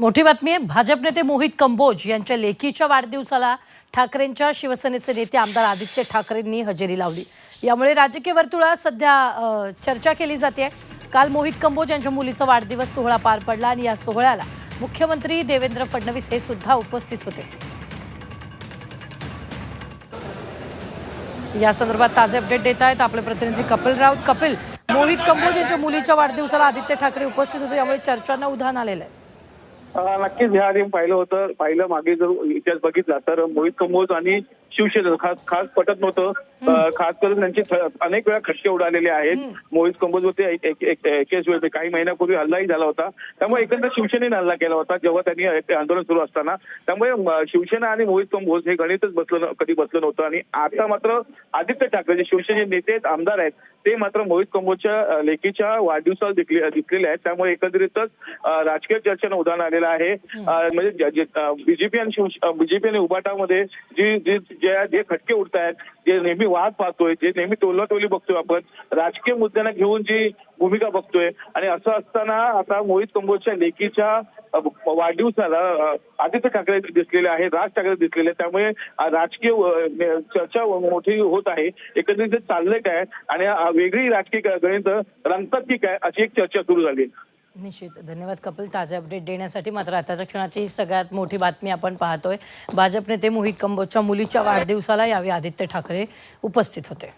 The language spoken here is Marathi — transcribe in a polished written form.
मोठी बातमी आहे। भाजप नेते मोहित कंबोज यांच्या लेकीच्या वाढदिवसाला ठाकरेंच्या शिवसेनेचे नेते आमदार आदित्य ठाकरेंनी हजेरी लावली। यामुळे राजकीय वर्तुळात सध्या चर्चा केली जाते। काल मोहित कंबोज यांच्या मुलीचा वाढदिवस सोहळा पार पडला आणि या सोहळ्याला मुख्यमंत्री देवेंद्र फडणवीस हे सुद्धा उपस्थित होते। या संदर्भात ताजे अपडेट देत आहेत आपले प्रतिनिधी कपिल राऊत। कपिल, मोहित कंबोज यांच्या मुलीच्या वाढदिवसाला आदित्य ठाकरे उपस्थित होते, यामुळे चर्चांना उधाण आलेलं आहे। नक्कीच ह्या आधी पाहिलं मागे जर इतिहास बघितला तर मोहित कंबोज आणि शिवसेना खास पटत नव्हतं। खास करून त्यांचे अनेक वेळा खटके उडालेले आहेत। मोहित कंबोज होते एकेच वेळी काही महिन्यापूर्वी हल्लाही झाला होता, त्यामुळे एकंदर शिवसेनेने हल्ला केला होता जेव्हा त्यांनी आंदोलन सुरू असताना। त्यामुळे शिवसेना आणि मोहित कंबोज हे गणितच कधी बसलं नव्हतं। आणि आता मात्र आदित्य ठाकरे जे शिवसेनेचे नेते आमदार आहेत ते मात्र मोहित कंबोजच्या लेकीच्या वाढदिवसाला दिसलेले आहेत। त्यामुळे एकंदरीतच राजकीय चर्चेनं उधाण आलेलं आहे। म्हणजे बीजेपी आणि उभाटामध्ये जे खटके उडत आहेत, जे नेहमी वाद पाहतोय, जे नेहमी टोलवाटोली बघतोय, आपण राजकीय मुद्द्यांना घेऊन जी भूमिका बघतोय, आणि असं असताना आता मोहित कंबोजच्या लेकीच्या वाढदिवसाला आदित्य ठाकरे दिसलेले आहे, राज ठाकरे दिसलेले, त्यामुळे राजकीय चर्चा मोठी होत आहे। एकंदरीत चाललंय काय आणि वेगळी राजकीय गणित रंगतात की काय अशी एक चर्चा सुरू झाली। निश्चित, धन्यवाद कपिल ताजे अपडेट देण्यासाठी। मात्र आताच्या क्षणाची सगळ्यात मोठी बातमी आपण पाहतोय। भाजप नेते मोहित कंबोजच्या मुलीच्या वाढदिवसाला यावेळी आदित्य ठाकरे उपस्थित होते।